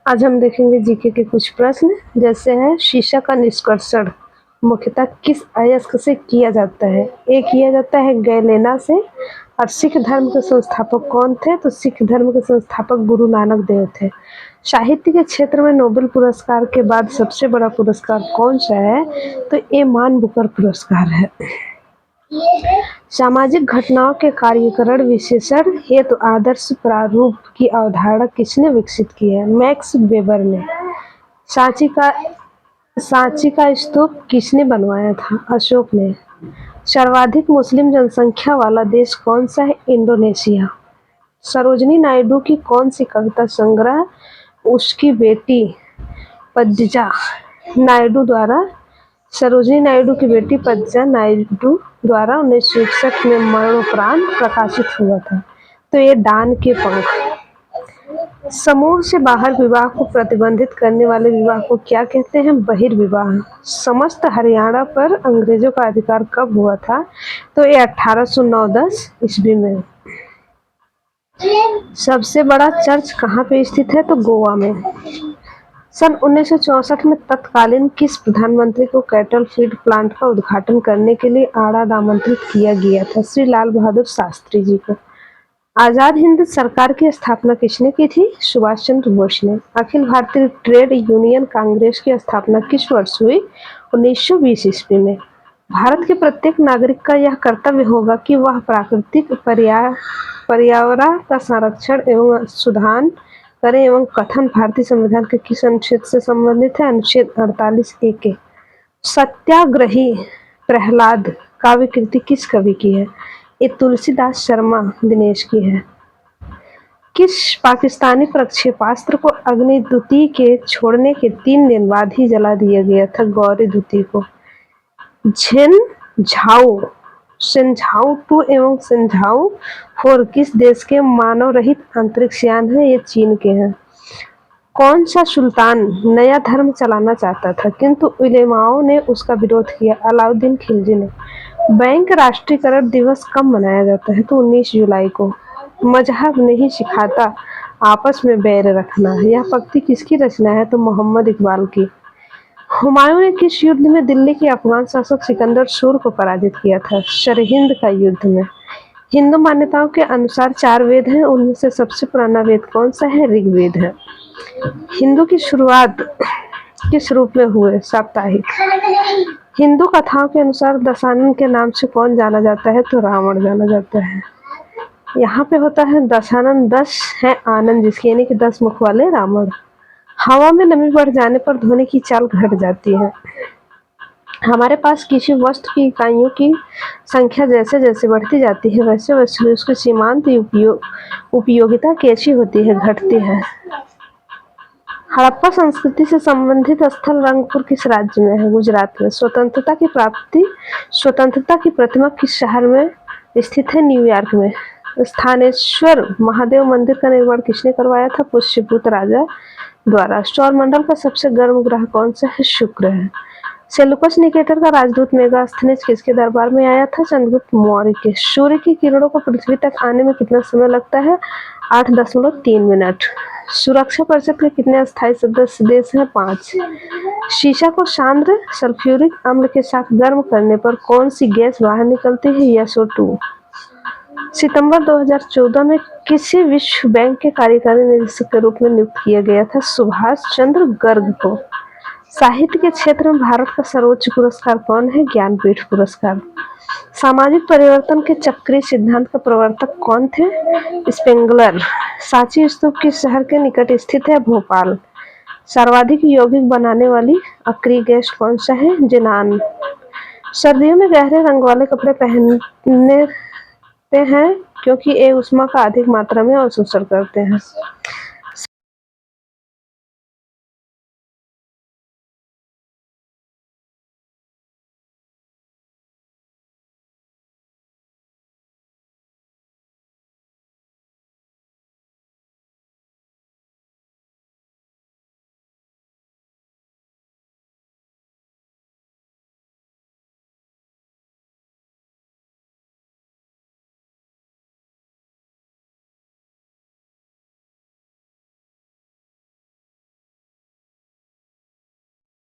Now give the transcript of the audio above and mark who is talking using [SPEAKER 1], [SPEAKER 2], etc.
[SPEAKER 1] आज हम देखेंगे जीके के कुछ प्रश्न, जैसे है शीशा का निष्कर्षण मुख्यतः किस अयस्क से किया जाता है? ए किया जाता है गैलेना से। और सिख धर्म के संस्थापक कौन थे? तो सिख धर्म के संस्थापक गुरु नानक देव थे। साहित्य के क्षेत्र में नोबेल पुरस्कार के बाद सबसे बड़ा पुरस्कार कौन सा है? तो ये मान बुकर पुरस्कार है। सामाजिक घटनाओं के कार्यकरण विश्लेषण हेतु आदर्श प्रारूप की अवधारणा किसने विकसित की है? मैक्स वेबर ने। सांची का स्तूप किसने बनवाया था? अशोक ने। सर्वाधिक मुस्लिम जनसंख्या वाला देश कौन सा है? इंडोनेशिया। सरोजिनी नायडू की कौन सी कविता संग्रह उसकी बेटी पद्मजा नायडू द्वारा सरोजिनी नायडू की बेटी पद्मजा नायडू द्वारा 1961 में मरणोपरांत प्रकाशित हुआ था? तो ये डान के पंख। समूह से बाहर विवाह को प्रतिबंधित करने वाले विवाह को क्या कहते हैं? बहिर्विवाह। समस्त हरियाणा पर अंग्रेजों का अधिकार कब हुआ था? तो ये 1809-10 ईस्वी में। सबसे बड़ा चर्च कहाँ पे स्थित है? तो गोवा में। सन 1964 में तत्कालीन किस प्रधानमंत्री को कैटल फीड प्लांट का उद्घाटन करने के लिए आड़ाद आमंत्रित किया गया था? श्री लाल बहादुर शास्त्री जी को। आजाद हिंद सरकार की स्थापना किसने की थी? सुभाष चंद्र बोस ने। अखिल भारतीय ट्रेड यूनियन कांग्रेस की स्थापना किस वर्ष हुई? 1920 ईस्वी में। भारत के प्रत्येक नागरिक का यह कर्तव्य होगा कि वह प्राकृतिक पर्यावरण का संरक्षण एवं सुधार करें एवं कथन भारतीय संविधान के किस अनुच्छेद से संबंधित है? अनुच्छेद 48(a) के। सत्याग्रही प्रहलाद काव्य कृति किस कवि की है? ये तुलसीदास शर्मा दिनेश की है। किस पाकिस्तानी प्रक्षेपास्त्र को अग्नि-2 के छोड़ने के 3 दिन बाद ही जला दिया गया था? गौरी-2 को। शेनझाओ 2 एवं शेनझाओ 4 किस देश के मानव रहित अंतरिक्ष यान है? ये चीन के हैं। कौन सा सुल्तान नया धर्म चलाना चाहता था किंतु उलेमाओं ने उसका विरोध किया? अलाउद्दीन खिलजी ने। बैंक राष्ट्रीयकरण दिवस कब मनाया जाता है? तो 19 जुलाई को। मजहब नहीं सिखाता आपस में बैर रखना। यह पंक्ति किसकी रचना है? तो मोहम्मद इकबाल की। हुमायूं ने किस युद्ध में दिल्ली के अफगान शासक सिकंदर सूर को पराजित किया था? सरहिंद का युद्ध में। हिंदू मान्यताओं के अनुसार 4 वेद हैं, उनमें से सबसे पुराना वेद कौन सा है? ऋग्वेद है। हिंदू की शुरुआत किस रूप में हुए? साप्ताहिक। हिंदू कथाओं के अनुसार दशानन के नाम से कौन जाना जाता है? तो रावण जाना जाता है। यहाँ पे होता है दशानन, 10 है आनंद जिसके, यानी कि 10 मुख वाले रावण। हवा में नमी बढ़ जाने पर ध्वनि की चाल घट जाती है। हमारे पास किसी वस्तु की इकाइयों की संख्या जैसे जैसे बढ़ती जाती है वैसे वैसे उसकी सीमांत उपयोगिता कैसी होती है? घटती है। हड़प्पा संस्कृति से संबंधित स्थल रंगपुर किस राज्य में है? गुजरात में। स्वतंत्रता की प्रतिमा किस शहर में स्थित है? न्यूयॉर्क में। स्थानेश्वर महादेव मंदिर का निर्माण किसने करवाया था? पुष्यभूत राजा द्वारा। सौरमंडल का सबसे गर्म ग्रह कौन सा है? शुक्र है। सेल्यूकस निकेटर का राजदूत मेगास्थनीज किसके दरबार में आया था? चंद्रगुप्त मौर्य के। सूर्य की किरणों को पृथ्वी तक आने में कितना समय लगता है? 8.3 मिनट। सुरक्षा परिषद के कितने अस्थायी सदस्य देश हैं? 5। शीशा को सांद्र सल्फ्यूरिक अम्ल के साथ गर्म करने पर कौन सी गैस बाहर निकलती है? SO2। सितंबर 2014 में किसी विश्व बैंक के कार्यकारी निदेशक के रूप में नियुक्त किया गया था? सुभाष चंद्र गर्ग को। साहित्य के क्षेत्र में भारत का सर्वोच्च पुरस्कार कौन है? ज्ञानपीठ पुरस्कार। सामाजिक परिवर्तन के चक्रीय सिद्धांत का प्रवर्तक कौन थे? स्पेंगलर। सांची स्तूप किस शहर के निकट स्थित है? भोपाल। सर्वाधिक यौगिक बनाने वाली अक्रिय गैस कौन सा है? ज़ीनान। सर्दियों में गहरे रंग वाले कपड़े पहनते हैं क्योंकि ये ऊष्मा का अधिक मात्रा में अवशोषण करते हैं।